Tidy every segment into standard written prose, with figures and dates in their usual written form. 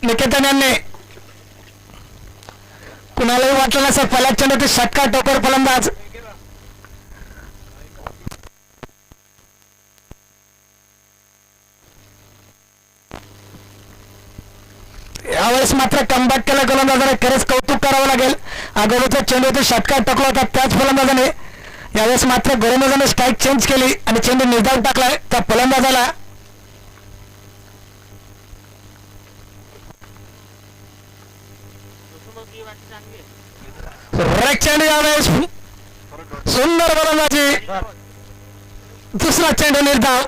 निकेतन यांनी कुणालाही वाटलं नसेल पहिल्याच चेंडूत षटकार टोकर फलंदाज यावेळेस मात्र कमबॅक केलं गोलंदाजाने खरंच कौतुक करावं लागेल. अगोदरचा चेंडूत षटकार टाकला होता त्याच फलंदाजाने यावेळेस मात्र गोलंदाजाने स्ट्राईक चेंज केली आणि चेंडू निर्धाव टाकलाय त्या फलंदाजाला. चेंडू यावेळेस सुंदर गोलंदाजी दुसरा चेंडू निर्धाव.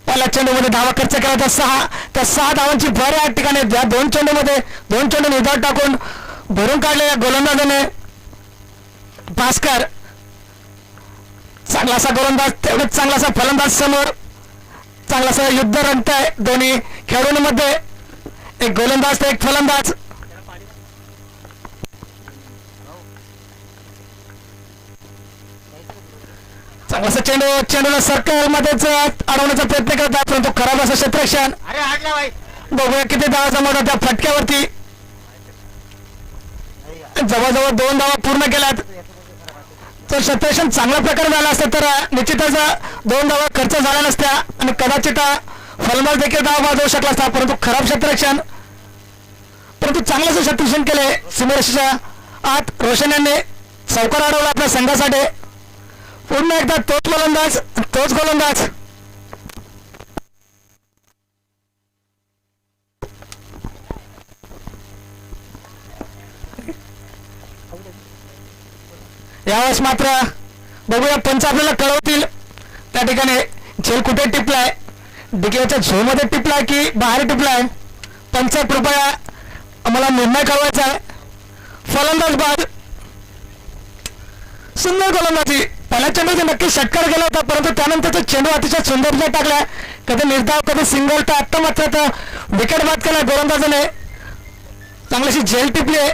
पहिल्या चेंडूमध्ये धावा खर्च केला तर 6 त्या 6 धावांची भर या ठिकाणी या 2 चेंडूमध्ये 2 चेंडू निर्धाव टाकून भरून काढलेल्या गोलंदाजाने भास्कर चांगलासा गोलंदाज तेवढेच चांगलासा फलंदाज समोर चांगलासा युद्ध रंगतंय दोन्ही खेळाडूंमध्ये. एक गोलंदाज तर एक फलंदाज. चांगलासा चेंडूला सर्कल मध्येच अडवण्याचा प्रयत्न करतात परंतु खराब असं क्षेत्ररक्षण. बघूया किती धावा जमवतात त्या फटक्यावरती. जवळजवळ 2 धावा पूर्ण केल्यात. तर क्षेत्ररक्षण चांगल्या प्रकारे झालं असतं तर निश्चितच 2 धावा खर्च झाल्या नसत्या आणि कदाचित फलंदाज देखील धावा वाजवू शकला असता परंतु खराब क्षेत्ररक्षण. परंतु चांगलं क्षेत्ररक्षण केले सीमारेषेच्या आत रोशन यांनी चौकार अडवला आपल्या संघासाठी. पुन्हा एकदा तोच गोलंदाज तोच गोलंदाज. यावेळेस मात्र बघूया पंच आपल्याला कळवतील त्या ठिकाणी झेल कुठे टिपलाय डिकेच्या झोमध्ये टिपलाय की बाहेर टिपलाय. पंच कृपया आम्हाला निर्णय कळवायचा आहे. फलंदाज बाद सुंदर गोलंदाजी. पहिल्या चेंडूचे नक्की षटकार गेला होता परंतु त्यानंतर चेंडू अतिशय सुंदरपणे टाकला. कधी निर्धाव कधी सिंगल तर आत्ता मात्र विकेट बाद केला गोलंदाजाने. चांगलीशी झेल टिपली आहे.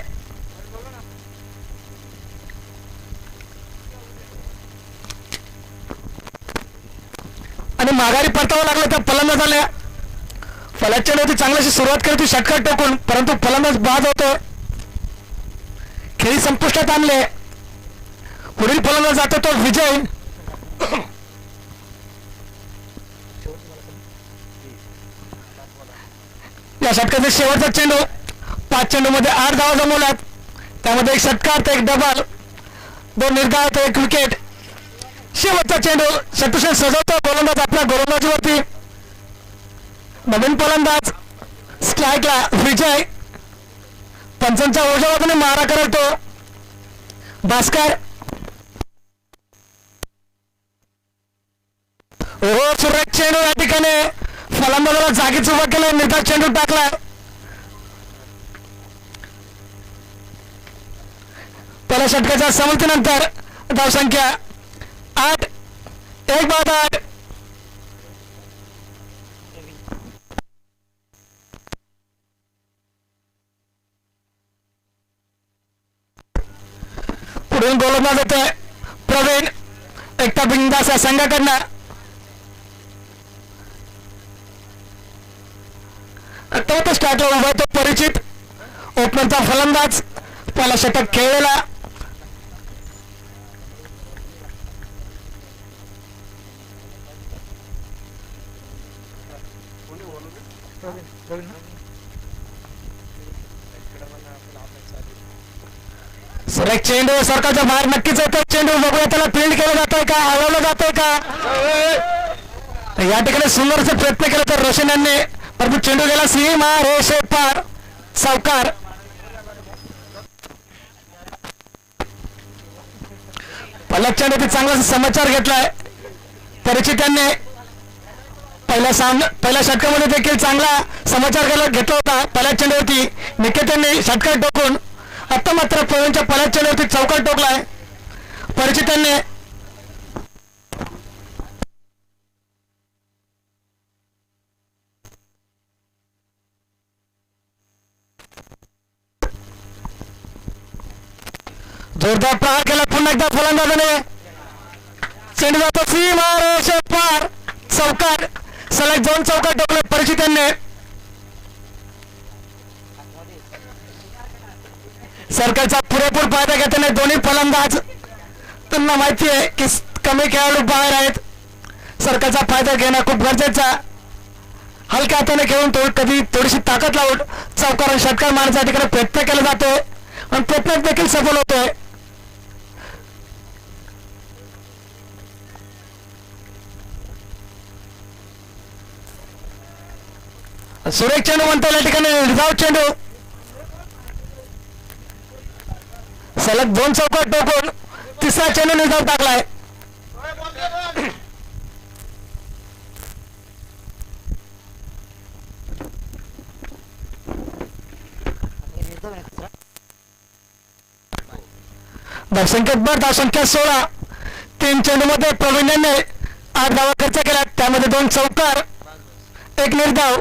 आणि माघारी परतावं लागलं त्या फलंदाजाला. पहिल्या चेंडूची चांगलीशी सुरुवात करते षटकार टाकून परंतु फलंदाज बाद होतो. खेळी संपुष्टात आणले. पुढील फलंदाज जातो तो विजय. या षटकाचा शेवटचा चेंडू 5 चेंडूमध्ये 8 धावा जमवल्यात. त्यामध्ये एक षटकार तर एक डबल 2 निर्धाव तर 1 विकेट. शेवटचा चेंडू क्षेत्ररक्षण सजवतो गोलंदाज आपल्या गोलंदाजीवरती. नवीन फलंदाज स्ट्राईकला विजय. पंचांच्या उजव्या बाजूने मारा करतो भास्कर. सुरेख चेंडू या ठिकाणी फलंदाजाला जागीच उभा केला. निर्धाव चेंडू टाकला. पहिल्या षटकाच्या समाप्तीनंतर धावसंख्या 8 1 बाद 8. पुढून गोलंदाज होते प्रवीण एकटा बिंदास या संघाकडनं. तो स्टार्टला उभा तो परिचित ओपनरचा फलंदाज पहिला षटक खेळलेला. सुरेख चेंडू सरकारच्या बाहेर नक्कीच येतो. चेंडू बघूया त्याला फील्ड केलं जातंय का हलवलं जातंय का. या ठिकाणी सुंदरचे प्रयत्न केला तर रोशन यांनी परंतु चेंडू गेला सीमा रेषे पार. चौकार. पहिल्या चेंडूत चांगला समाचार घेतलाय परिचितांनी. पहिल्या षटकामध्ये देखील चांगला समाचार घेतला होता. पहिल्या चेंडूवरती निकेतनने षटकार टोकून आता मात्र प्रवीणच्या पहिल्या चेंडूवरती चौकार टोकलाय परिचितांनी. जोरदार प्रहार केला पुन्हा एकदा फलंदाजाने. चेंडू जातो सीमा रेषे पार. चौकार. सलग 2 चौकार टोकले परिचितांनी. सर्कलचा पुरेपूर फायदा घेताना दोन्ही फलंदाज, त्यांना माहिती आहे की कमी खेळाडू बाहेर आहेत, सर्कलचा फायदा घेणं खूप गरजेचा. हलक्या हाताने खेळून कधी थोडीशी ताकद लावून चौकार षटकार मारण्याच्या ठिकाणी प्रयत्न केला जातो आणि प्रयत्न देखील सफल होतोय. सुरेख चेंडू म्हणतो या ठिकाणी निर्धाव चेंडू, सलग 2 चौकार टोकून तिसरा चेंडू निर्धाव टाकलाय. धावसंख्येत बर धावसंख्या 16. 3 चेंडूमध्ये प्रवीण यांनी 8 धावा खर्च केला, त्यामध्ये 2 चौकार 1 निर्धाव.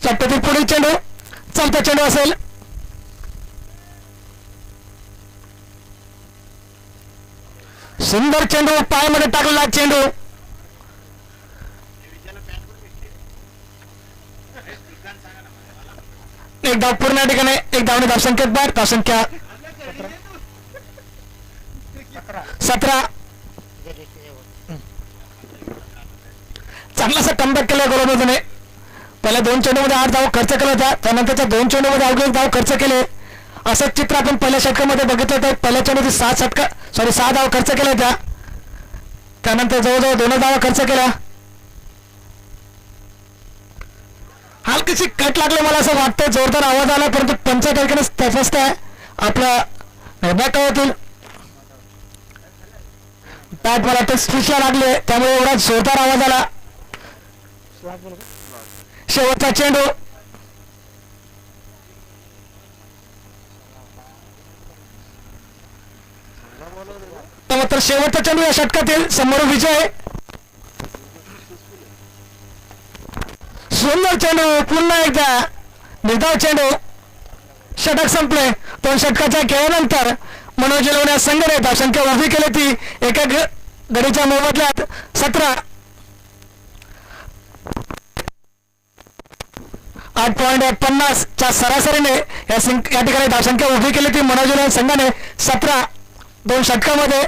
चट्ट्यातील पुढील चेंडू चौथा चेंडू असेल. सुंदर चेंडू, पायामध्ये टाकलेला चेंडू. एक धाव पूर्ण ठिकाणी, एक धावने धावसंख्येत बाहेर. धावसंख्या 17. चांगलासा कमबॅक केला गोलंदाजाने. पहिल्या 2 चेंडूमध्ये 8 धाव खर्च केला होता, त्यानंतरच्या 2 चेंडूमध्ये अवघे 1 धाव खर्च केले. असंच चित्र आपण पहिल्या षटकामध्ये बघितलं होतं. पहिल्या चेंडूमध्ये 6 धाव खर्च केल्या होत्या, त्यानंतर जवळजवळ 2 धावा खर्च केल्या. हलकीशी कट लागले मला असं वाटतं, जोरदार आवाज आला, परंतु पंच ठिकाणी तटस्थ आहे. आपला निर्णय काय होतील. बॅट मला ते स्टिचला लागले, त्यामुळे एवढा जोरदार आवाज आला. शेवटचा चेंडू, तर शेवटचा चेंडू या षटकातील समोर विजय. सुंदर चेंडू, पुन्हा एकदा निर्धाव चेंडू. षटक संपले. 2 षटकाच्या खेळानंतर मनोज लोण्या संघाने धावसंख्या उभी केली ती एका गडीच्या मोबदल्यात 17. 8.50 च्या सरासरीने या ठिकाणी धावसंख्या उभी केली ती मनोज लोण्या संघाने 17 2 षटकामध्ये.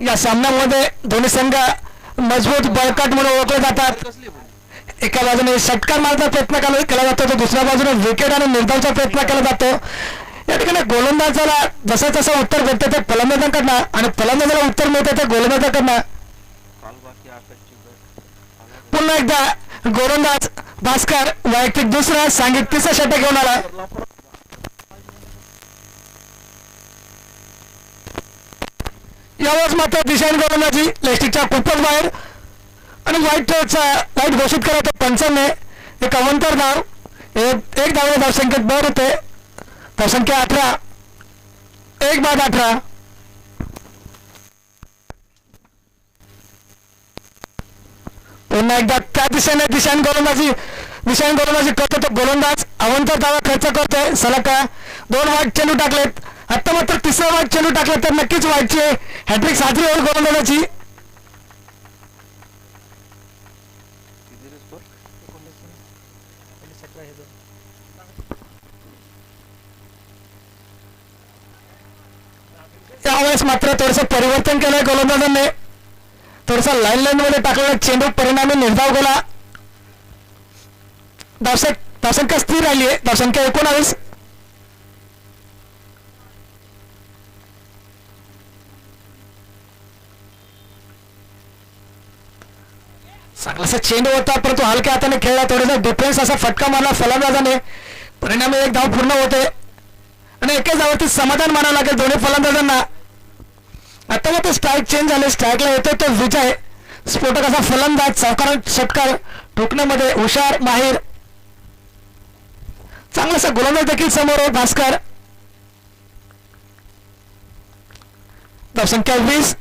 या सामन्यामध्ये दोन्ही संघ मजबूत बळकट म्हणून ओळखले जातात. एका बाजूने षटकार मारण्याचा प्रयत्न केला जातो, तर दुसऱ्या बाजूने विकेट आणि निर्धावचा प्रयत्न केला जातो. या ठिकाणी गोलंदाजाला जसं जसं उत्तर भेटते ते फलंदाजांकडनं आणि फलंदाजाला उत्तर मिळते ते गोलंदाजाकडनं. पुन्हा एकदा गोलंदाज भास्कर वैयक्तिक दुसरा, सांघिक तिसरा षटक घेऊन आला. यावेळेस मात्र दिशाने गोलंदाजी लेस्टिकच्या खूपच बाहेर आणि वाईट घोषित केला होता पंचांनी. एक अवंतर धाव, एक धावने धावसंख्येत भर होते. धावसंख्या 18, 1 बाद 18. पुन्हा एकदा त्या दिशाने गोलंदाजी करतो तो गोलंदाज अवंतर धावा खर्च करतोय. सलग 2 वाईट चेंडू टाकलेत. आता मात्र 3रा वाईट चेंडू टाकला तर नक्कीच वाईटची हॅट्रिक साजरी होईल गोलंदाजाची. यावेळेस मात्र थोडंसं परिवर्तन केलंय गोलंदाजांनी. थोडासा लाईन मध्ये टाकलेला चेंडू परिणामी निर्धाव गेला. धावसंख्या स्थिर राहिली आहे. धावसंख्या 19. चांगलासा चेंडू होता, परंतु हलक्या हाताने खेळला. थोडासा डिफेन्स असा फटका मारला फलंदाजाने, परिणामी 1 धाव पूर्ण होते आणि 1 धावावरती समाधान मानावं लागेल दोन्ही फलंदाजांना. आता मात्र स्ट्राईक चेंज झाले. स्ट्राईकला येतोय तो विजय. स्फोटक असा फलंदाज, चौकार षटकार ठोकण्यामध्ये हुशार, माहीर. चांगलासा गोलंदाज देखील समोर आहे भास्कर. धावसंख्या 20.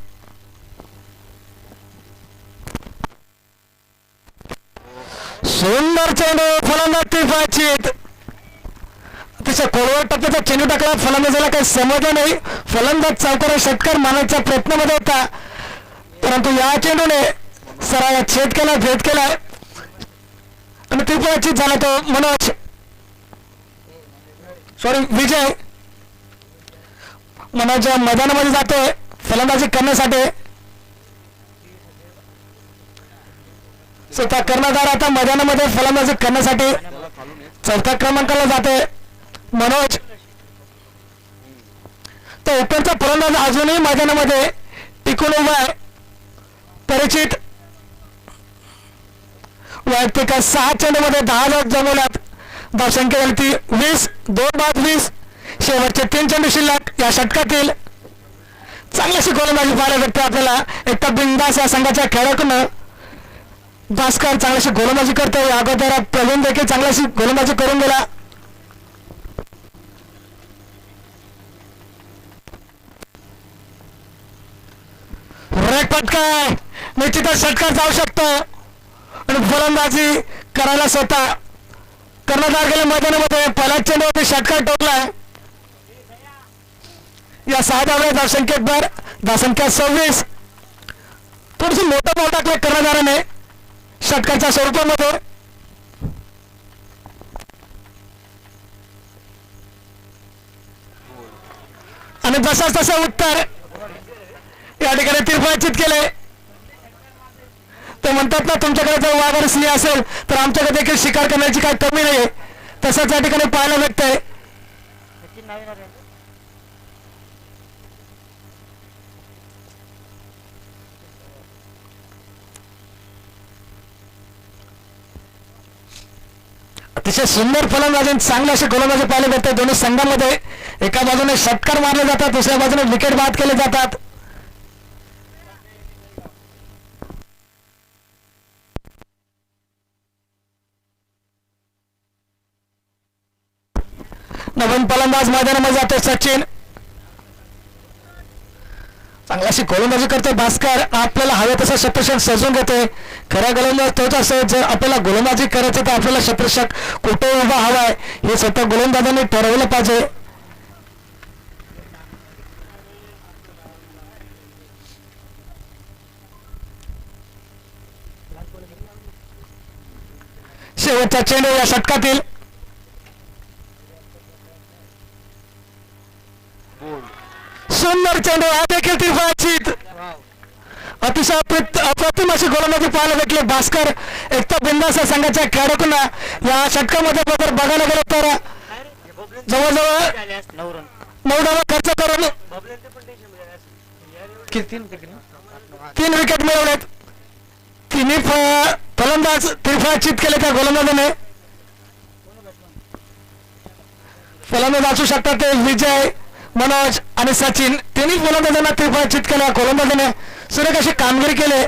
तिरफाचित अतिशय कोळवट टप्प्याचा चेंडू टाकला. फलंदाजाला काही समजलं नाही. फलंदाज चौकार षटकार मारण्याच्या प्रयत्नामध्ये होता, परंतु या चेंडूने सराया छेद केला, भेद केला आणि तिरफाचित झाला तो मनोज विजय. मनोज मैदानामध्ये जातोय फलंदाजी करण्यासाठी. स्वतः कर्णधार आता मैदानामध्ये फलंदाजी करण्यासाठी चौथ्या क्रमांकाला जाते मनोज. तो उपरचा फलंदाज अजूनही मैदानामध्ये टिकून उभा आहे. परिचित वैयक्तिक 6 चेंडूमध्ये 10 धावा जमवल्यात. धावसंख्या झाली ती 20, 2 बाद 20. शेवटचे 3 चेंडू शिल्लक या षटकातील. चांगलीशी गोलंदाजी पाहायला भेटते आपल्याला. एकटा बिंदास या संघाच्या खेळाकडून भास्कर चांगलीशी गोलंदाजी करतो. अगोदर प्रवीण देखील चांगलीशी गोलंदाजी करून गेला. ब्रेक पटकाय निश्चितच षटकार जाऊ शकतो आणि फलंदाजी करायला स्वतः कर्णधार गेल्या मैदानामध्ये पहिल्या चेंडूवरती षटकार टोकलाय. या 6 धावल्या धावसंख्येत धावसंख्या 26. थोडस मोठं बॉल टाकलं कर्णधाराने षटकारच्या स्वरूपामध्ये. आणि जसाच तसं उत्तर या ठिकाणी तिरफाचित केले. ते म्हणतात ना, तुमच्याकडे जर वाघ आणि सिंह असेल तर आमच्याकडे देखील शिकार करण्याची काही कमी नाही. तसंच या ठिकाणी पाहायला भेटतंय. अतिशय सुंदर फलंदाजी, चांगले असे गोलंदाजी पाहायला भेटते दोन्ही संघामध्ये. एका बाजूने षटकार मारले जातात, दुसऱ्या बाजूने विकेट बाद केले जातात. नवीन फलंदाज मैदानामध्ये जातो सचिन. चांगलाशी गोलंदाजी करतो भास्कर. आपल्याला हवे तसं शतरषक सजून घेते. खरा गोलंदाज तोच असेल. जर आपल्याला गोलंदाजी करायची तर आपल्याला शतरषक कुठे उभा हवाय हे स्वतः गोलंदाजांनी ठरवलं पाहिजे. शेवटचा चेंडू या षटकातील. सुंदर चेंडू, हा देखील तिरफाचित. अतिशय अप्रतिम अशी गोलंदाजी पाहायला भेटली भास्कर. एकता बिंदास संघाच्या खेळाडूंना या षटकामध्ये बदल बघायला गेलो तर जवळजवळ 9 धावा खर्च करून 3 विकेट मिळवलेत. तिन्ही फलंदाज तिरफाचित केले त्या गोलंदाजाने. फलंदाज असू शकतात ते विजय, मनोज आणि सचिन. तिन्ही फलंदाजांना तिरफाचित केल्या गोलंदाजाने. सुरेख अशी कामगिरी केले.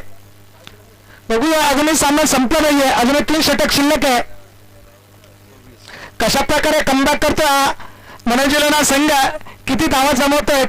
बघूया, अजूनही सामना संपला नाहीये. अजूनही 3 षटक शिल्लक आहे. कशा प्रकारे कमबॅक करतो हा मनोजिलोना संघ, किती धावा जमवतोय.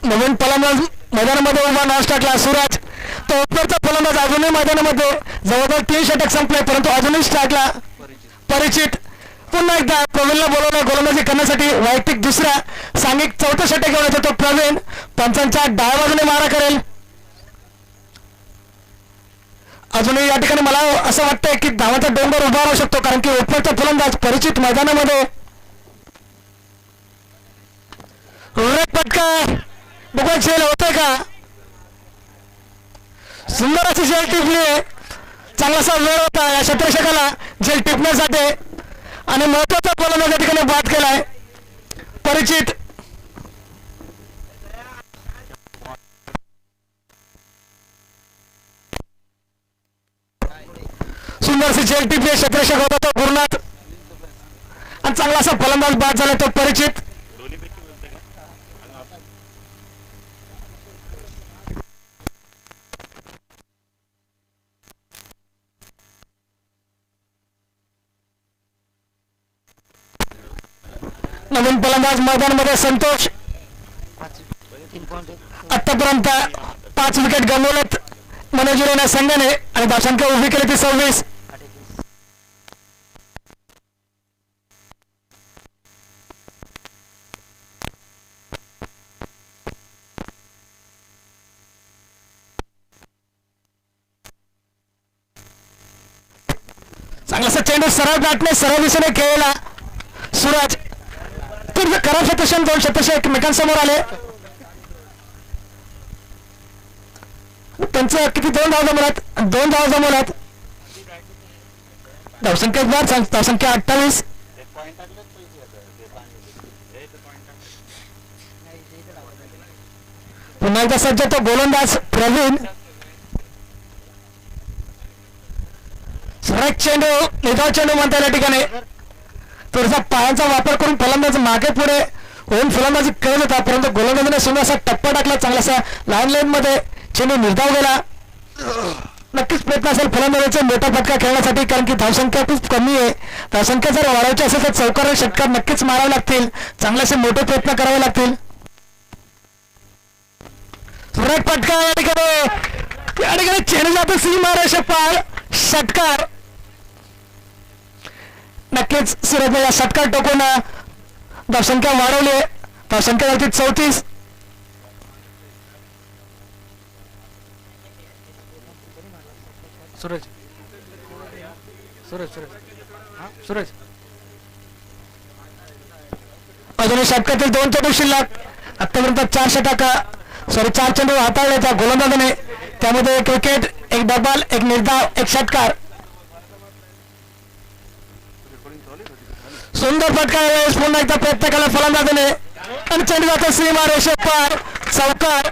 नवीन फलंदाज मैदानामध्ये उभा नाश टाकला सूरज. तो उपरचा फलंदाज अजूनही मैदानामध्ये जवळजवळ 3 षटक संपले, परंतु अजूनही स्टार्टला परिचित. पुन्हा एकदा प्रवीणला बोलवलं गोलंदाजी करण्यासाठी. वैयक्तिक दुसरा सांघिक 4थं षटक घेऊन येतो तो प्रवीण. पंचांच्या डाव्या बाजूने मारा करेल. अजूनही या ठिकाणी मला असं वाटतंय की धावाचा डोंगर उभा राहू शकतो, कारण की उपरचा फलंदाज परिचित मैदानामध्ये. पटका बघा झेल होतंय का. सुंदर अशी झेल टिपली आहे. चांगलासा वेळ होता या क्षेत्ररक्षकाला झेल टिपण्यासाठी आणि महत्वाचा फलंदाज या ठिकाणी बाद केलाय परिचित. सुंदरशी झेल टिपली क्षेत्ररक्षक होता तो गुरुनाथ आणि चांगलासा फलंदाज बाद झाला तो परिचित. नवीन फलंदाज मैदानामध्ये संतोष. आतापर्यंत 5 विकेट गमावलेत मनोज हिरेन संघाने आणि धावसंख्या उभी केली ती 26. चांगलासा चेंडू सरळ गाठणे सरळ दिशेने खेळला सूरज. खराब शतशन 2 शतश एकमेकांसमोर आले. त्यांचं किती 2 धावा जमवल्यात 2 धावा जमवल्यात. धावसंख्या धावसंख्या 28. पुन्हा एकदा सज्ज तो गोलंदाज प्रवीण. स्ट्राईक चेंडू निर्धाव चेंडू म्हणता या ठिकाणी थोडासा पायांचा वापर करून फलंदाज मागे पुढे होऊन फलंदाजी करत होता, परंतु गोलंदाजाने सुंदर असा टप्पा टाकला. चांगलासा लहान लाईन मध्ये चेंडू निर्धाव गेला. नक्कीच प्रयत्न असेल फलंदाजाचा मोठा फटका खेळण्यासाठी, कारण की धावसंख्या खूप कमी आहे. धावसंख्या जर वाढवायची असेल तर चौकार षटकार नक्कीच मारावे लागतील. चांगलेसे मोठे प्रयत्न करावे लागतील. सुरेख फटका या ठिकाणी चेंडू जातो सीमारेषे पार. षटकार. नक्कीच सूरजने या षटकार टोकून धावसंख्या वाढवली. धावसंख्या होती 34. सूरज सूरज सूरज सूरज अजूनही षटकातील 2 चेंडू शिल्लक. आतापर्यंत 4 षटक 4 चेंडू हाताळले त्या गोलंदाजाने. त्यामध्ये 1 विकेट 1 डबल 1 निर्धाव 1 षटकार. सुंदर फटका पुन्हा एकदा प्रयत्न केला फलंदाजाने आणि चेंडू जातो सीमारेषे पार. चौकार.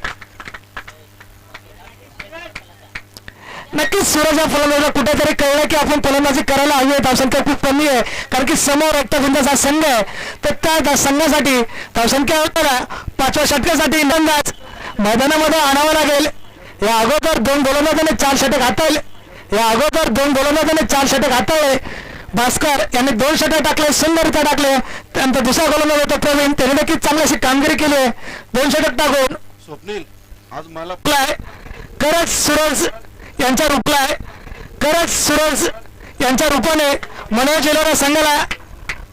नक्कीच सूरज फलंदाजा कुठेतरी कळलं की आपण फलंदाजी करायला हवी आहे. धावसंख्या खूप कमी आहे, कारण की समोर एकटा संघ आहे. तर त्या संघासाठी धावसंख्या 5व्या षटकासाठी फलंदाज मैदानामध्ये आणावा लागेल. या अगोदर 2 गोलंदाजाने 4 षटक हाताळले. भास्कर यांनी 2 षटक टाकले, सुंदररित्या टाकले. त्यानंतर दुसरा गोलंदाज होता प्रवीण, त्याने देखील चांगली अशी कामगिरी केली आहे. 2 षटक टाकून स्वप्नील आज मला खरंच सूरज यांच्या रूपाने मनोज हिरेन संघाला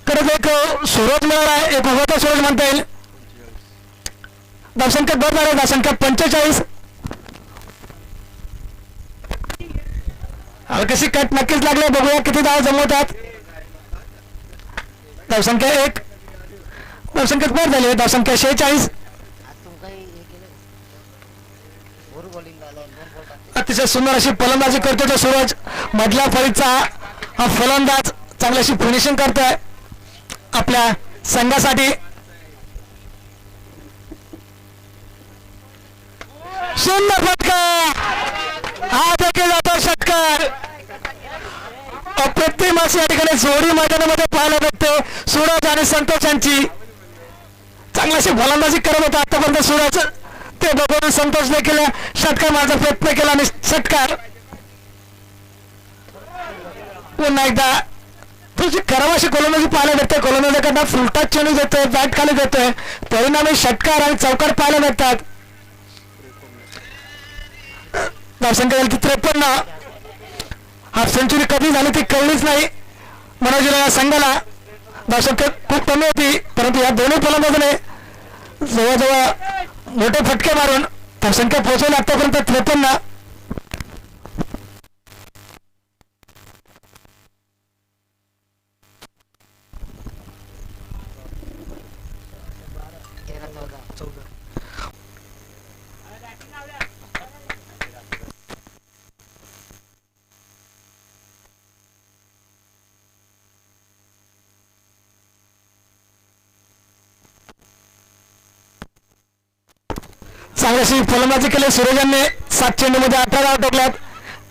खरंच एक सूरज मिळाला, एक उभा सूरज म्हणता येईल. धावसंख्या 2 झाले. धावसंख्या 45. हलकीशी कट नक्कीच लागले. बघूया किती धाव जमवतात. धावसंख्या 1. धावसंख्या 4 झाली. धावसंख्या 46. अतिशय सुंदर अशी फलंदाजी करतो तो सूरज. मधल्या फळीचा हा फलंदाज चांगली अशी फिनिशिंग करतोय आपल्या संघासाठी. सुंदर फटका. हा देखील जातो षटकार. अप्रतिम अशी या ठिकाणी जोडी मैदानामध्ये पाहायला भेटते सूरज आणि संतोष यांची. चांगली अशी फलंदाजी करत होता आतापर्यंत सूरज. ते बघून संतोष देखील षटकार मारण्याचा प्रयत्न केला आणि षटकार. पुन्हा एकदा तुझी खराब अशी गोलंदाजी पाहायला भेटते. गोलंदाजाकडनं फुलटा चेंडू देतोय, बॅट खाली देतोय, परिणामी षटकार आणि चौकार पाहायला भेटतात. धावसंख्या झाली 53. हाफ सेंचुरी कधी झाली ती कळलीच नाही मनोज हिरेन संघाला. धावसंख्या खूप कमी होती, परंतु या दोन्ही फलंदाजाने जवळजवळ मोठे फटके मारून धावसंख्या पोहोचवली आतापर्यंत 53. चांगली फलंदाजी केली सूरजांनी. 7 चेंडूमध्ये 18 धावा टाकल्यात.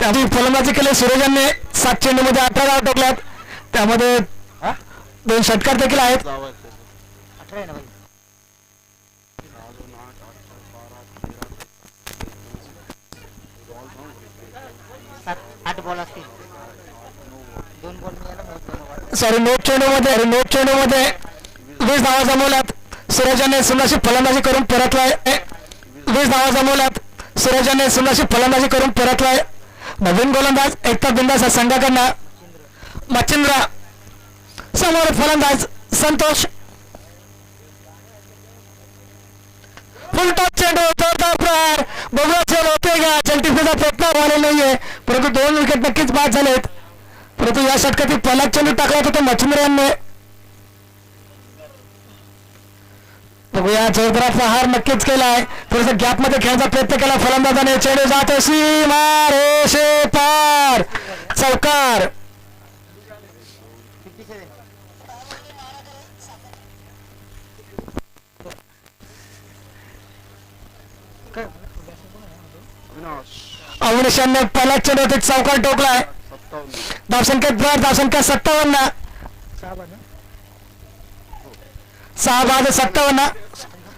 त्याची फलंदाजी केली सूरजांनी. 7 चेंडूमध्ये 18 धावा टाकल्यात. त्यामध्ये 2 षटकार देखील आहेत. सॉरी नोट चेंडूमध्ये 20 धावा जमवल्यात. सूरजाने सुंदरशी फलंदाजी करून परतलाय. 20 धावा जमवल्यात. सूरजाने सुंदरशी फलंदाजी करून परतलाय. नवीन गोलंदाज एकता बिंदास संघाकडनं मच्छिंद्र. समोर फलंदाज संतोष. फुलटॉप चेंडू, जोरदार प्रहार. बघूया चेंडू होते का. चलटीचा प्रयत्न झाला नाहीये, परंतु 2 विकेट नक्कीच बाद झालेत. परंतु या षटकातील पहिला चेंडू टाकला होता तो मच्छिंद्र यांनी. बघूया जोरदार प्रहार नक्कीच केलाय. थोडस गॅप मध्ये खेळण्याचा प्रयत्न केला फलंदाजाने. चेंडू जातो सीमा रेषे पार. चौकार. अविनाशाने पहिला चेंडू होते चौकार टोकलाय. 57. धावसंख्या 57. 6 बाद 57.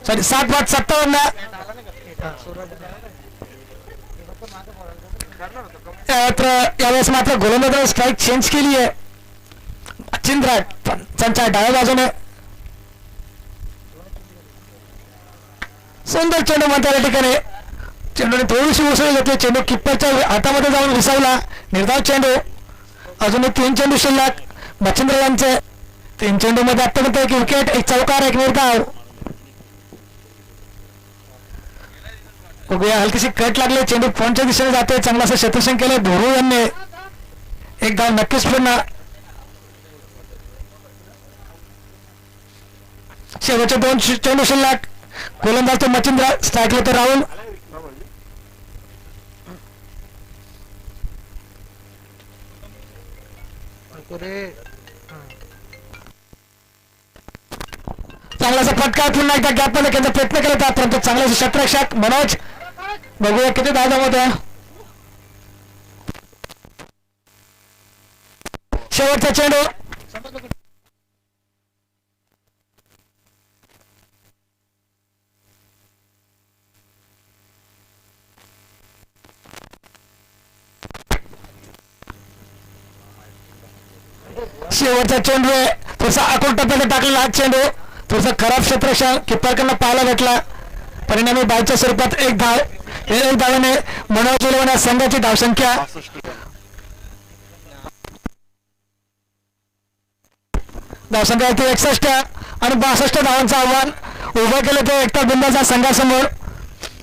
सॉरी 7 बाद 57. यावेळेस मात्र गोलंदाजाने स्ट्राईक चेंज केली आहे. मच्छिंद्र त्यांच्या डाव्या बाजूने. सुंदर चेंडू म्हणता या ठिकाणी. चेंडूने थोडीशी उसळी घेतली. चेंडू किप्परच्या हातामध्ये जाऊन विसावला. निर्धाव चेंडू. अजूनही 3 चेंडू शिल्लक मच्छिंद्र यांचे. 3 चेंडू मध्ये आतापर्यंत 1 विकेट, 1 चौकार, 1 निर्धाव. बघूया हलकीशी कट लागले. चेंडू पॉईंटच्या दिशेने जाते. चांगला असं क्षेत्ररक्षण केलं धोरू यांनी. 1 धाव नक्कीच पूर्ण. शेवटचे 2 चेंडू शिल्लक. गोलंदाज तो मच्छिंद्र. स्ट्राईकला तो राहुल. चांगलासा फटका पुन्हा एकदा गॅप मध्ये खेळण्याचा प्रयत्न केला होता, परंतु चांगला क्षेत्ररक्षक मनोज. बघूया किती धावा होत्या. शेवटचा चेंडू. शेवटचा चेंडू आहे. थोडासा आखूड टप्प्याने टाकलेला हा चेंडू. थोडासा खराब क्षेत्ररक्षण किप्परकडनं पाहायला भेटला. परिणामी बायच्या स्वरूपात 1 धाव. 1 धावाने मनोज उलवण्या संघाची धावसंख्या 61 आणि 62 धावांचं आव्हान उभं केलं ते एकता बिंदाचा संघासमोर.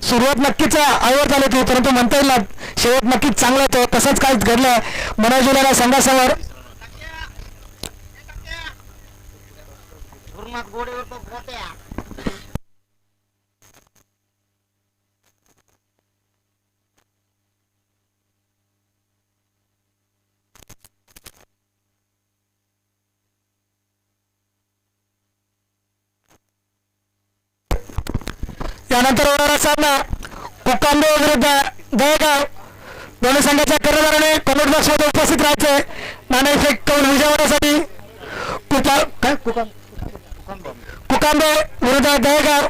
सुरुवात नक्कीच आवड झाली होती, परंतु म्हणता येईल ना शेवट नक्कीच चांगला होतो. तसंच काय घडलंय मनोज उलवण्या संघासमोर. यानंतर होणारा सामना कुकांबे विरुद्ध दहेगाव. दोन्ही संघाच्या कर्णधाराने कमेंट बॉक्स मध्ये उपस्थित राहायचे. नाणे फेक करून विजय होण्यासाठी. कुकांबे विरुद्ध दहेगाव.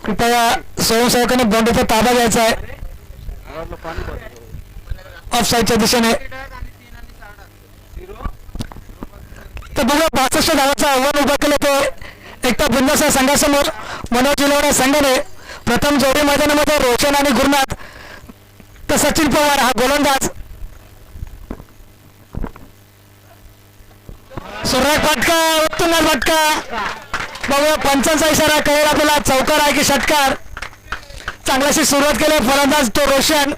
कृपया स्वयंसेवकांनी बॉन्डीचा ताबा घ्यायचा आहे ऑफसाईडच्या दिशेने. तर बघा 62 धावाचं आव्हान उभं केलं ते एकता बिंदासा संघासमोर. मनोज उलवण्या संघाने प्रथम जोडी मैदानामध्ये रोशन आणि गुरुनाथ तर सचिन पवार हा गोलंदाज. सुरुवात फटका उत्तुंग फटका बघूया पंचांचा इशारा कळेल आपल्याला चौकार आहे की षटकार. चांगल्याशी सुरुवात केली फलंदाज तो रोशन.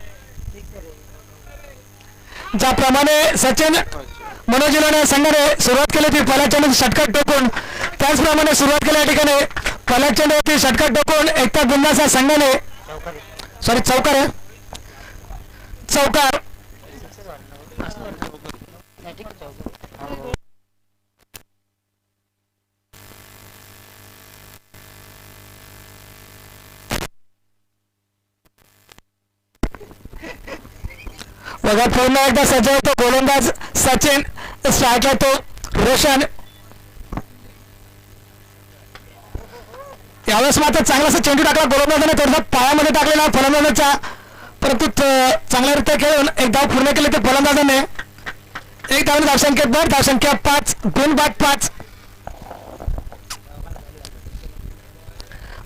ज्याप्रमाणे सचिन मनोजिलाने संघाने सुरुवात केली ती पहिल्या चेंडूची षटकार टोकून त्याचप्रमाणे सुरुवात केली या ठिकाणी पहिल्या चेंडूवरती षटकार टोकून एकता गुंडाचा संघाने सॉरी चौकार आहे चौकार. बघा पूर्ण एकदा सज्ज होतो गोलंदाज सचिन स्ट्राईकला तो रोशन. यावेळेस मात्र चांगलासा चेंडू टाकला गोलंदाजाने थोडासा पायामध्ये टाकलेला फलंदाजाचा परंतु चांगल्यारीत्या खेळून एक धाव पूर्ण केले ते फलंदाजाने. एक धावने धावसंख्येत भर धावसंख्या 5 गुण बाद 5.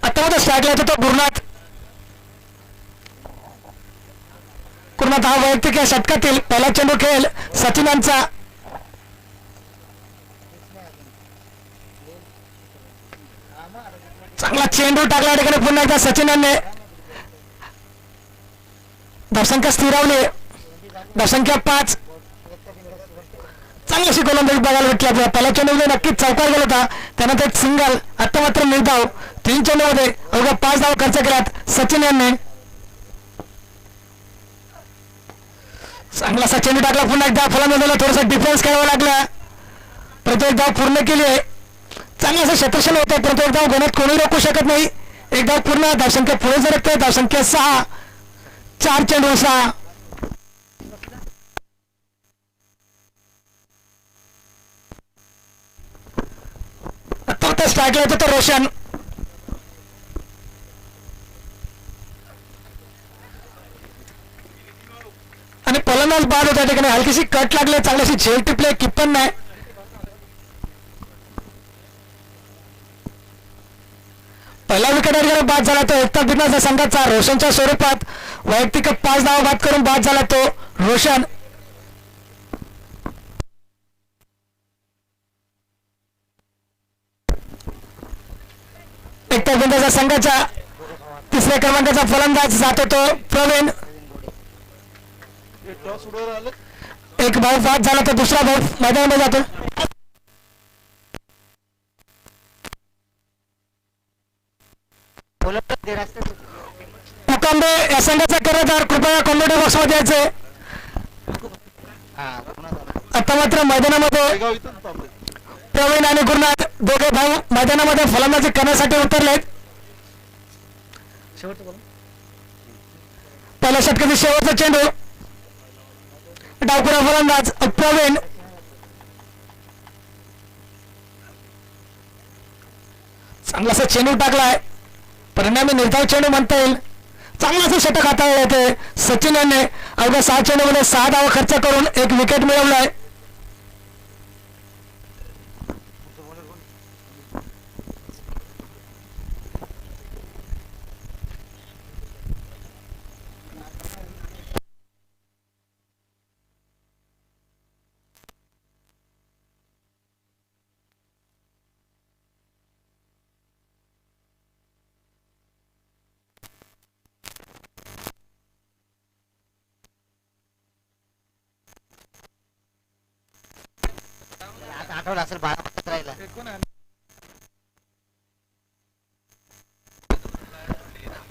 आता मात्र स्ट्राईकला येतो तो गुरुनाथ. गुरुनाथ हा वैयक्तिक या षटकातील पहिला चेंडू खेळ सचिन यांचा. चांगला चेंडू टाकला ठिकाणी पुन्हा एकदा सचिन यांनी धावसंख्या स्थिरावली धावसंख्या 5. चांगलीशी गोलंदाजी बघायला भेटली आपल्याला. पहिल्या चेंडूमध्ये नक्कीच चौकार गेला होता त्यानंतर एक सिंगल. आता मात्र निर्धाव 3 चेंडूमध्ये अवघ्या 5 धाव खर्च केल्यात सचिन यांनी. चांगलासा चेंडू टाकला पुन्हा एकदा फलंदाजाला थोडासा डिफेन्स करावा लागला. परंतु एक धाव पूर्ण केली आहे. चांगलासा क्षेत्रक्षण होतं परंतु एक धाव गणित कोणी रोखू शकत नाही. एक धाव पूर्ण धावसंख्या पुढे सरकते धावसंख्या 6. 4 चेंडू 6. आता स्ट्राईकला येतो तो रोशन. आणि फलंदाज बाद होता ठिकाणी हलकीशी कट लागले चांगलीशी झेल टिपले की पण नाही. पहिला विकेट ठिकाणी बाद झाला तो एकता बिनाचा संघाचा रोशनच्या स्वरूपात वैयक्तिक 5 धावा बाद करून बाद झाला तो रोशन. एकता बिंदाचा संघाच्या तिसऱ्या क्रमांकाचा फलंदाज जातो तो प्रवीण. टॉस उडवर आलं. एक भाऊ बाद झाला तर दुसरा भाऊ मैदानामध्ये जातो. मुकांबे या संघाचा कर्णधार कृपया कॉमेडी बॉक्स मध्ये यायचे. आता मात्र मैदानामध्ये गाव इथं थांबले. प्रवीण आणि गुरुनाथ दोघे भाऊ मैदानामध्ये फलंदाजी करण्यासाठी उतरलेत. पहिल्या षटकातील शेवटचा चेंडू डावखुरा फलंदाज प्रवीण. चांगलासा चेंडू टाकलाय परिणामी निर्धाव चेंडू म्हणता येईल. चांगलासा षटक हाताळले येते सचिन यांनी अवघ्या 6 चेंडूमध्ये 6 धावा खर्च करून एक विकेट मिळवलाय. आठवलं असेल 12 राहिला.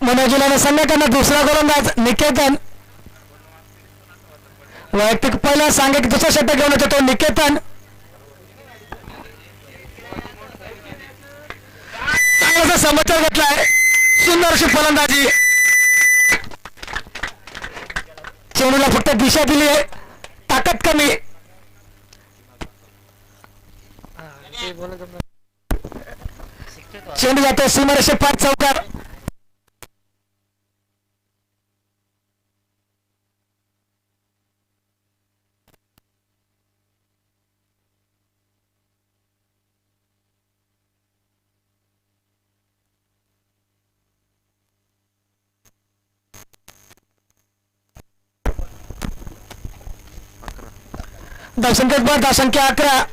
मनोजिलाने संघटना दुसरा गोलंदाज निकेतन वैयक्तिक पहिला सांगे की दुसरा षटक घेऊन येतो तो निकेतन. चांगलासा समाचार घेतलाय सुंदर अशी फलंदाजी. चेंडूला फक्त दिशा दिली आहे ताकद कमी. चेंडू जातो सीमारेषे 5 चौकार. धावसंख्येत बाद धावसंख्या 11.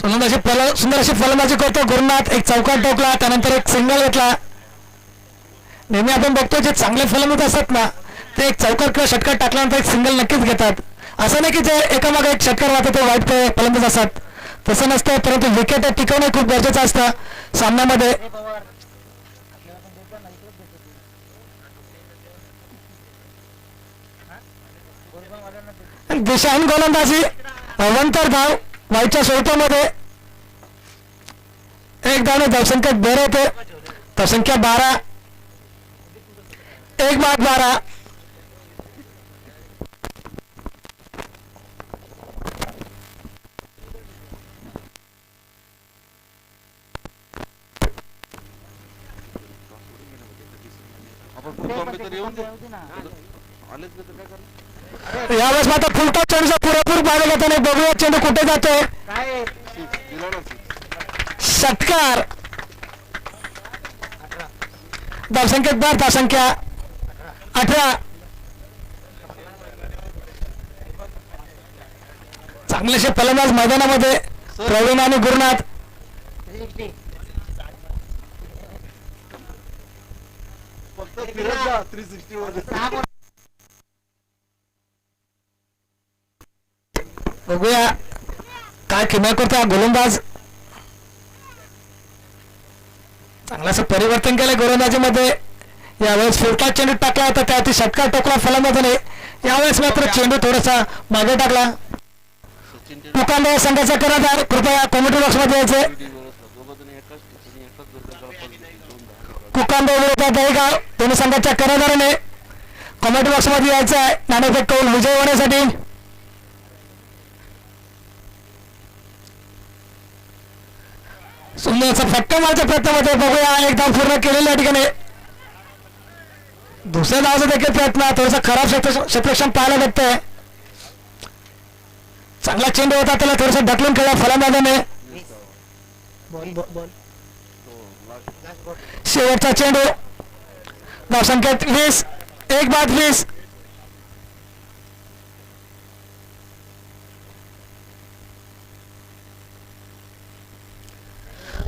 सुंदर अशी फलंदाजी करतो गुरुनाथ. एक चौकार टोकला, त्यानंतर एक सिंगल घेतला. नेहमी आपण बघतो जे चांगले फलंदाज असतात ना ते एक चौकार किंवा षटकार टाकल्यानंतर एक सिंगल नक्कीच घेतात. असं नाही की जे एकामागे एक षटकार वाहतात ते वाईट फलंदाज असतात, तसं नसतं. परंतु विकेट टिकवणे खूप गरजेचं असतं सामन्यामध्ये. दिशाहीन गोलंदाजी, अवंतर धाव वाईटच्या स्वरूपामध्ये. एक धावने धावसंख्या बेर होते. धावसंख्या 12, 1-12. आपण फुलटॉपे तर येऊन दे आलेच नाही तर काय करणार. यावेळेस मात्र फुलटॉप चेंडूचा पुरेपूर पाहिलं जातं नाही. बघूया चेंडू कुठे जातोय. दिला ना षटकार. धावसंख्येत 12, धावसंख्या 18. चांगलेसे फलंदाज मैदानामध्ये प्रवीण आणि गुरुनाथ. फक्त फिरत जा 360 मध्ये. बघूया काय किमया करतो हा गोलंदाज. चांगलंसं परिवर्तन केलं गोलंदाजीमध्ये. यावेळेस फिरता चेंडू टाकला होता, त्यावरती षटकार टोकला फलंदाजाने. यावेळेस मात्र चेंडू थोडासा मागे टाकला. पुकांडे संघाचा कर्णधार कृपया कॉमेंट्री बॉक्स मध्ये यायचे. कुकांडे विरोधात दहीगाव दोन्ही संघाच्या कर्णधाराने कॉमेंट्री बॉक्स मध्ये यायचं आहे नाणेफेक करून विजय होण्यासाठी. सुंदरचा फटका मारच्या प्रयत्नामध्ये. बघूया एक धाव पूर्ण केलेल्या ठिकाणी. दुसऱ्या धावाचा देखील प्रयत्न. थोडासा खराब क्षेत्ररक्षण पाहायला भेटतंय. चांगला चेंडू होता, त्याला थोडंसं ढकलून केला फलंदाजाने. शेवटचा चेंडू. धावसंख्येत 20, 1-20.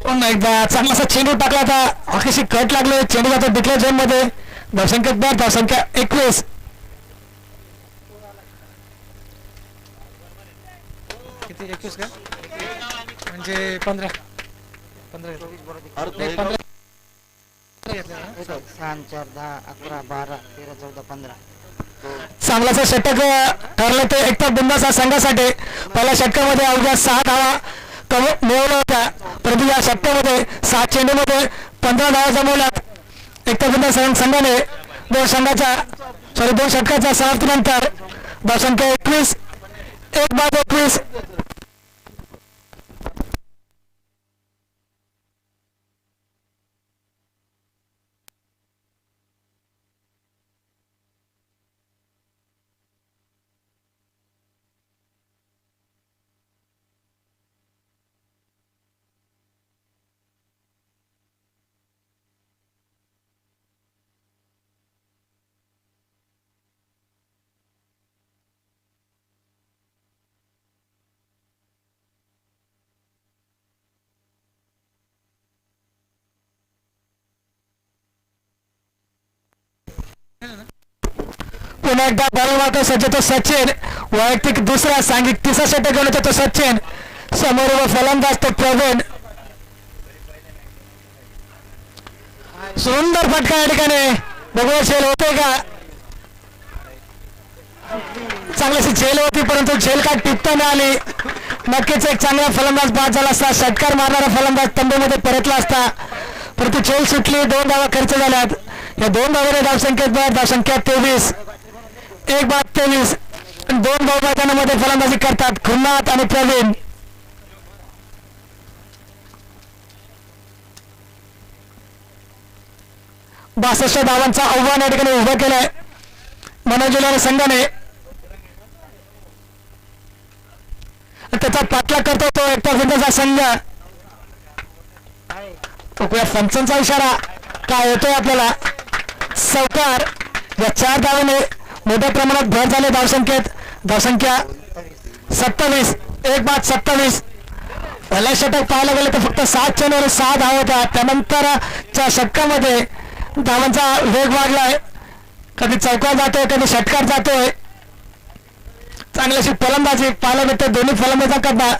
पुन्हा एकदा चांगलासा चेंडू टाकला होता. हॉकीशी कट लागले. चेंडू जातो डिक्लेअर झोन मध्ये. धावसंख्येत 12, धावसंख्या 21. किती 21 का म्हणजे 15 6, 4, 10, 11, 12, 13, 14, 15. चांगलासा षटक ठरलं ते एकता बिंदास संघासाठी. पहिल्या षटकामध्ये अवघ्या 6 धावा मिळवल्या होत्या, परंतु या षटकामध्ये 7 चेंडूमध्ये 15 धावा जमवल्यात. एकता बिंदास संघाने दोन षटकाच्या समाप्तीनंतर धावसंख्या 21, 1-21. पुन्हा एकदा बॉल मारतो सज्ज तो सचिन. वैयक्तिक दुसरा, सांघिक तिसरा षटक घेऊन येतो तो सचिन. समोर फलंदाज तो प्रवीण. सुंदर फटका या ठिकाणी. बघूया झेल होते का. चांगलीशी झेल होती, परंतु झेल काय टिपता नाही आली. नक्कीच एक चांगला फलंदाज बाद झाला असता. षटकार मारणारा फलंदाज तंबूमध्ये परतला असता, परंतु झेल सुटली. 2 धावा खर्च झाल्यात. या 2 धावाने धावसंख्येत धावसंख्या 23, 1-23. 2 धाव मैदानामध्ये फलंदाजी करतात गुरुनाथ आणि प्रवीण. बासष्ट धावांचा आव्हान या ठिकाणी उभं केलंय मनोजिल्हा संघाने. त्याचा पाठलाग करतो तो एकटा बिंदाचा संघ. बघूया पंचांचा इशारा काय येतोय आपल्याला. सवकार. या 4 धावाने मोठ्या प्रमाणात भर झाले धावसंख्येत. धावसंख्या 27, 1-27. पहिला षटक पाहायला गेलं तर फक्त 7 चेंडूवर 6 धावा होत्या. त्यानंतरच्या षटकामध्ये धावांचा वेग वाढलाय. कधी चौकार जातोय, कधी षटकार जातोय. चांगली अशी फलंदाजी पाहायला मिळते दोन्ही फलंदाजांकडनं.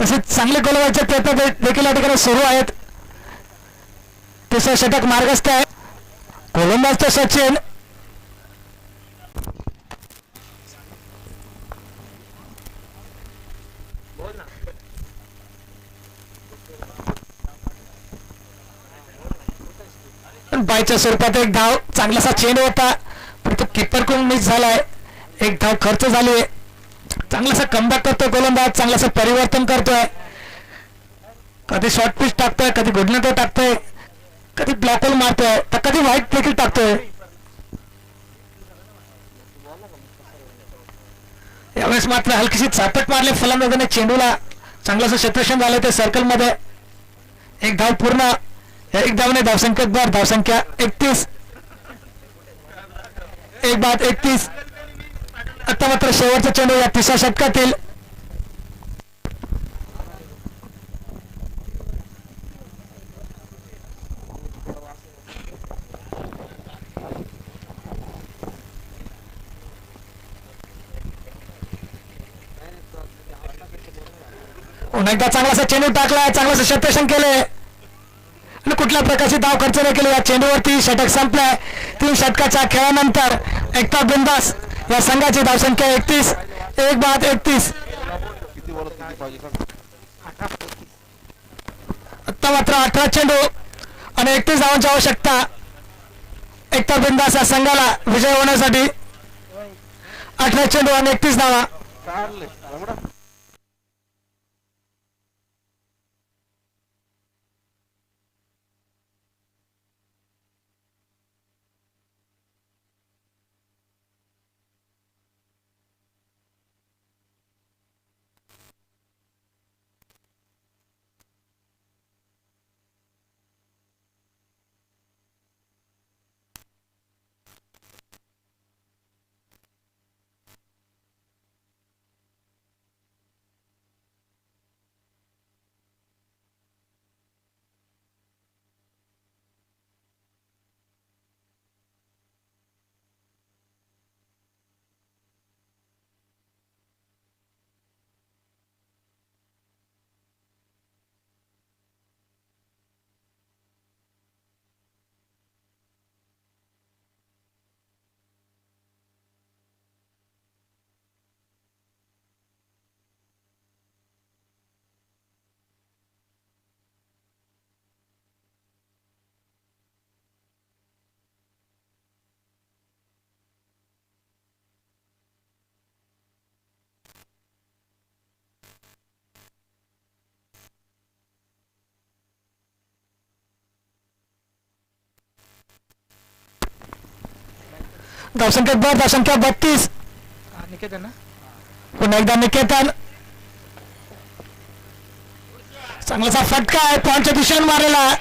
तसेच चांगले गोलवायचे प्रयत्न देखील या ठिकाणी सुरू आहेत. तिसरं षटक मार्गस्थ आहे. गोलंदाज तर सचिन. बायच्या स्वरूपात एक धाव, चांगलासा चेंडू होता पण तो कीपर कडून मिस झालाय. एक धाव खर्च झाली. चांगलासा कमबॅक करतोय गोलंदाज, चांगलासा परिवर्तन करतोय. कधी शॉर्ट पिच टाकतोय, कधी गुडनेटर टाकतोय, कधी ब्लॉक होल मारतोय, तर कधी व्हाईट देखील टाकतोय. यावेळेस मात्र हलकीशी चापट मारले फलंदाजाने चेंडूला. चांगलासा क्षेत्ररक्षण झालंय ते सर्कल मध्ये. एक धाव पूर्ण. एक धावने धावसंख्येत भर. धावसंख्या 31. एक बाद 31. आता मात्र शेवटचा चेंडू या तिसऱ्या षटकातील. पुन्हा एकदा चांगलासा चेंडू टाकलाय, चांगलासा क्षेत्ररक्षण केलंय आणि कुठल्या प्रकारची धाव खर्च नाही केली या चेंडूवरती. षटक संपलाय. 3 षटकाच्या खेळानंतर एकता बिंदास या संघाची धावसंख्या 31. एक बाद 31. किती बॉलात किती पाहिजे सांग. आता मात्र 18 चेंडू आणि 31 धावांची आवश्यकता एकता बिंदास या संघाला विजय होण्यासाठी. 18 चेंडू आणि 31 धावा. काढले रमडा. धावसंख्येत भर. धावसंख्या 32. निकेतन ना पुन्हा एकदा निकेतन. चांगलासा फटका आहे. पॉईंटच्या दिशेने मारलेला.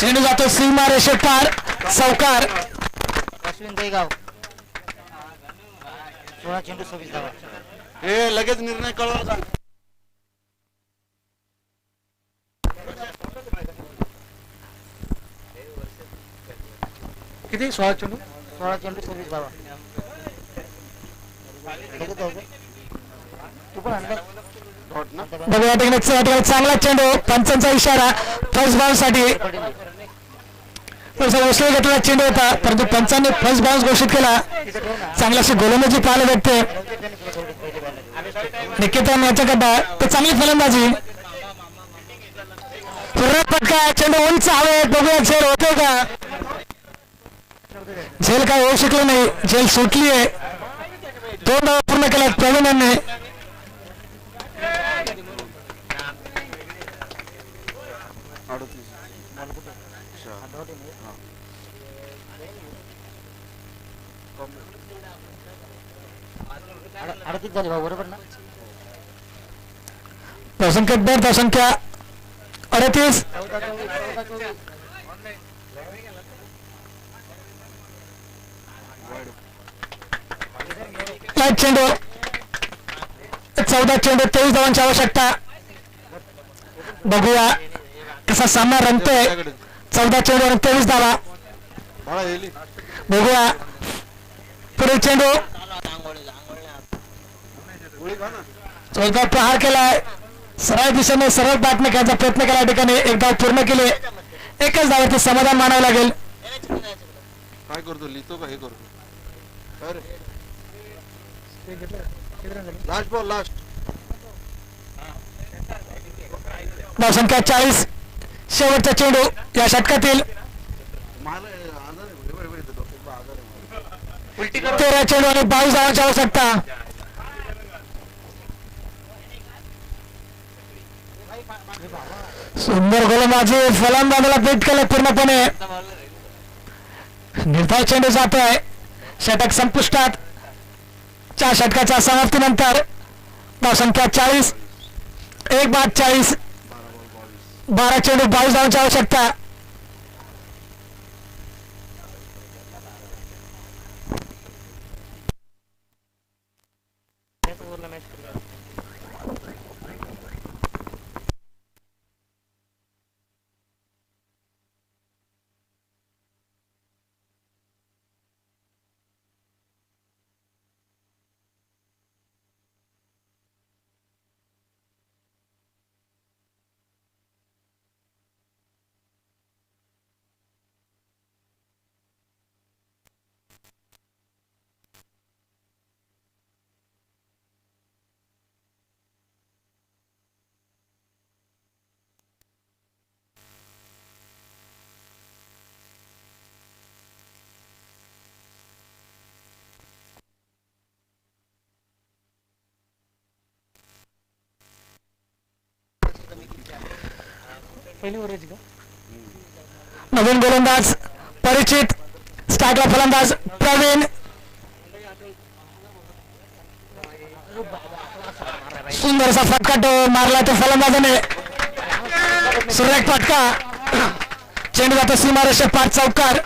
चेंडू जातो सीमा रेषे पार. चौकार. अश्विन देगाव 16 चेंडू 26 धावा. हे लगेच निर्णय कळवा सांग. किती 16 चेंडू 16 चेंडू 26 धावा. लगेच जाऊ दे. तू पण अंदाज डॉट ना. बघूया ठिकाणी चांगला चेंडू. पंचांचा इशारा फर्स्ट बाउन्स साठी. उसळी घेतलेला चेंडू होता परंतु पंचांनी फर्स्ट बाउन्स घोषित केला. चांगल्याशी गोलंदाजी पाहायला भेटते निकेतन याच्याकडं. ते चांगली फलंदाजी. परत फटका. चेंडू उंच हवेत. बघूया झेल होते का. झेल काय होऊ शकलं नाही. झेल सुटली आहे. 2 धावा पूर्ण केल्यात प्रवीण यांनी. अडतीस झाली भाऊ बरोबर ना. धावसंख्येत भर. धावसंख्या 38. लाईट चेंडू. 14 चेंडू 23 धावांची आवश्यकता. बघूया कसा सामना रंगतोय. 14 चेंडू आणि 23 धावा. बाळा येली बघूया पुढील चेंडू. गोळी खा ना. जोरदार प्रहार केलाय. सरळ दिशेने सरळ बॅट खेळायचा प्रयत्न केला. या ठिकाणी एक धाव पूर्ण केले. एकच धावाचे समाधान मानावं लागेल. काय करतो लिहितो का हे करतो अरे लास्ट बॉल लास्ट. धावसंख्या 40. शेवटचा चेंडू या षटकातील. मला आजार आहे बरोबर येतो डॉक्टर आजार आहे. 13 चेंडू आणि 22 धावांची आवश्यकता. सुंदर गोलंदाजी. फलंदाजाला बीट केलं पूर्णपणे. निर्धाव चेंडू जातोय. षटक संपुष्टात. 4 षटकाच्या समाप्तीनंतर धावसंख्या 40. 1 बाद 40. 12 चेंडू 22 धावांची आवश्यकता. पहिली ओव्हर का? नवीन गोलंदाज परिचित. स्टार्टला फलंदाज प्रवीण. सुंदर असा फटका मारला तो फलंदाजाने. सुरेख फटका. चेंडू जातो सीमारेषे पार. चौकार.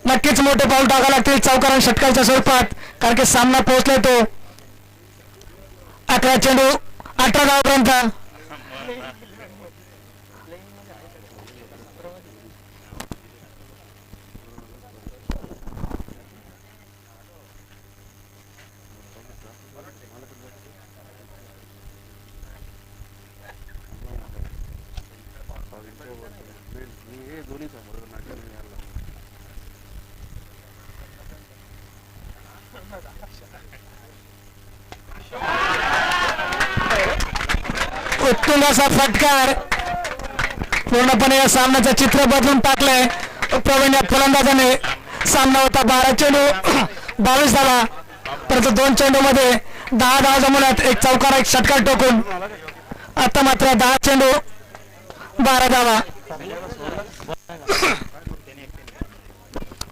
नक्कीच मोठे पाऊल टाकावं लागतील चौकार आणि षटकाच्या स्वरूपात, कारण की सामना पोहोचलाय तो 11 चेंडू 18 धावांपर्यंत. हे दोन्ही समोर नाट्य नाही आला. उत्तुंग असा फटकार पूर्णपणे या सामन्याचं चित्र बदलून टाकलंय प्रवीण या फलंदाजाने. सामना होता 12 चेंडू 22 धावा, परंतु 2 चेंडू मध्ये 10 धावा जमवण्यात. एक चौकार एक षटकार टोकून. आता मात्र 10 चेंडू 12 धावा.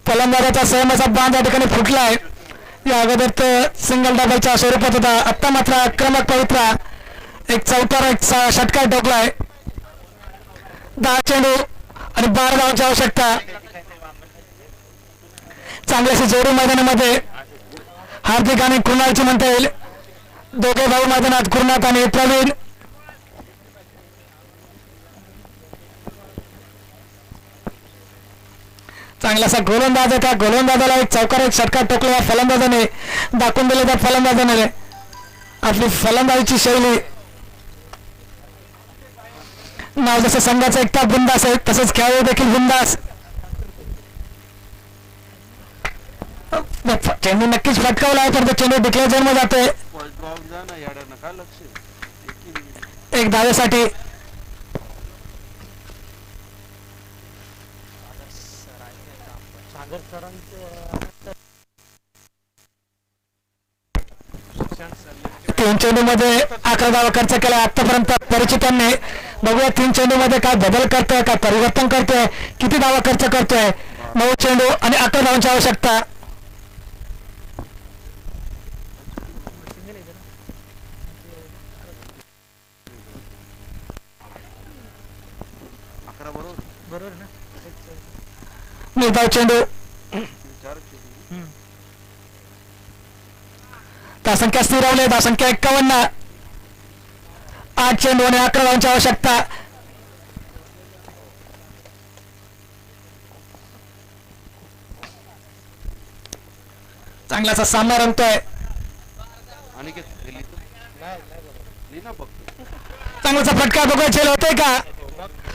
फलंदाजाचा संयमाचा बांध या ठिकाणी फुटलाय. या अगोदर तर सिंगल डबलच्या स्वरूपात होता. आता मात्र आक्रमक पवित्रा एक चौकार एक षटकार ठोकलाय. 10 चेंडू आणि 12 धावांची आवश्यकता. चांगल्याशी जोडी मैदानामध्ये हार्दिक आणि कृणालची म्हणता येईल. दोघे भाऊ मैदानात, कृणाल आणि प्रवीण. चांगलासा गोलंदाज आहे. त्या गोलंदाजाला एक चौकार एक षटकार ठोकला या फलंदाजाने. दाखवून दिले त्या फलंदाजाने आपली फलंदाजीची शैली. नाव जसं संघाचा एकटा बिंदास आहे तसंच खेळाडू देखील बिंदास. चेंडू नक्कीच फटकावला आहे, तर चेंडू डिक्लेअर झोन मध्ये जातोय. फर्स्ट बॉल जा ना याड्यानं काय लक्ष एक धावेसाठी. तीन चेंडू मध्ये 11 धावा खर्च केला आतापर्यंत परिचितांनी. बघूया 3 चेंडू मध्ये काय बदल करतोय, काय परिवर्तन करतोय, किती धावा खर्च करतोय. 9 चेंडू आणि 11 धावांची आवश्यकता. बरोबर ना? निर्धाव चेंडू. धावसंख्या स्थिरावली. धावसंख्या 51. 8 चेंडू आणि 11 धावांची आवश्यकता. चांगलासा सामना रंगतोय. अनिकेत हे लिहितो. लिही ना फक्त. चांगलाचा फटका बघा झेल होतोय का.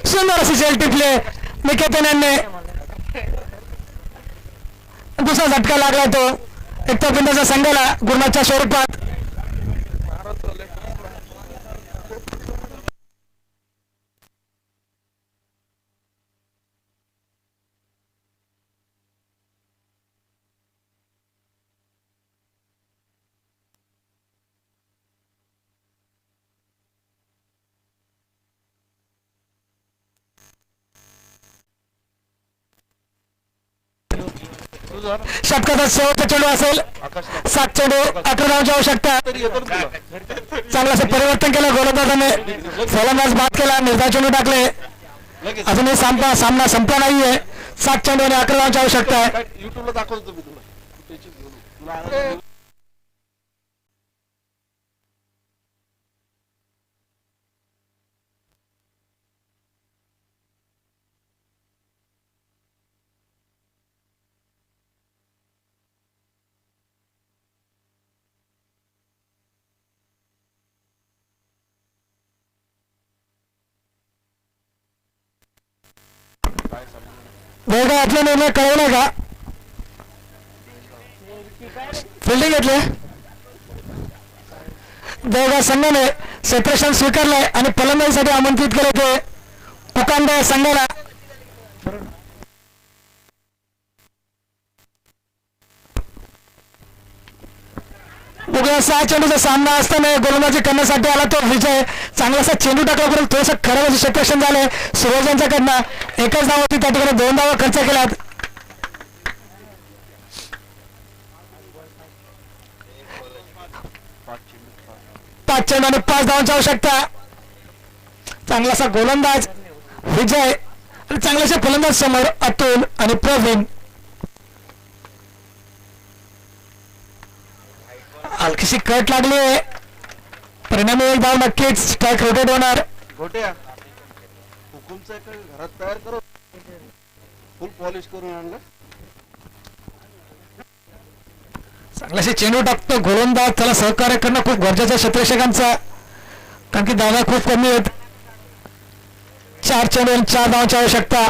सुंदर अशी झेल टिपले निकेतन यांनी. दुसरा झटका लागला तो एकता बिंदाच्या संघाला गुणाच्या स्वरूपात. तुझं षटकाचा शेवटचा चेंडू असेल. आकाश 7 चेंडू 11 धावांची आवश्यकता. तरी येतो ना तुला. चांगलं परिवर्तन केलं गोलंदाजाने. फलंदाज बाद केला. निर्धार चेंडू टाकले. लगेच अजूनही सामना संपला नाहीये. 7 चेंडू आणि 11 धावांची आवश्यकता आहे. काय युट्यूबला दाखवतो मी तुला. त्याची तुला आवाज- काय सांगू? वेगळा आपला निर्णय कळवला का. फिल्डिंग घेतले. देवगाव संघाने सेपरेशन स्वीकारलंय आणि फलंदाजीसाठी आमंत्रित केले ते पुकांडा संघाला. बघूया 6 चेंडूचा सामना असताना गोलंदाजी करण्यासाठी आला तो विजय. चांगलासा चेंडू टाकला परंतु थोडंसं खराब असं सेपरेशन झालंय सूरजांच्याकडनं. एकच धावावरती त्या ठिकाणी 2 धावा खर्च केल्यात. पाच चेंडू आणि 5 धावांची आवश्यकता. चांगलासा गोलंदाज विजय आणि चांगल्याशा फलंदाज समोर अतुल आणि प्रवीण. हलकीशी कट लागली आहे. परिणामी 1 धाव नक्कीच स्ट्राईक रोटेट होणार. गोट्या हुकुमचं एक घरात तयार करू. फुल पॉलिश करून आणलं. चांगल्याशी चेंडू टाकतो गोलंदाज. त्याला सहकार्य करणं खूप गरजेचं आहे क्षेत्ररक्षकांचा. कारण की धावा खूप कमी आहेत. 4 चेंडू आणि 4 धावांची आवश्यकता.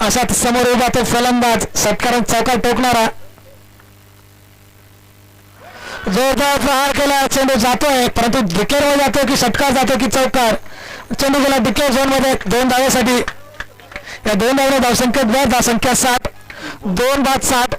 असा समोर उभा तो फलंदाज षटकारात चौकार टोकणारा. जोरदार प्रहार केला. चेंडू जातोय परंतु डिक्लेअर वर जातोय की षटकार जातो की चौकार. चेंडू गेला डिक्लेअर झोन मध्ये 2 धावेसाठी. या 2 धावेने धावसंख्येत धावसंख्या 7. 2 बाद 7.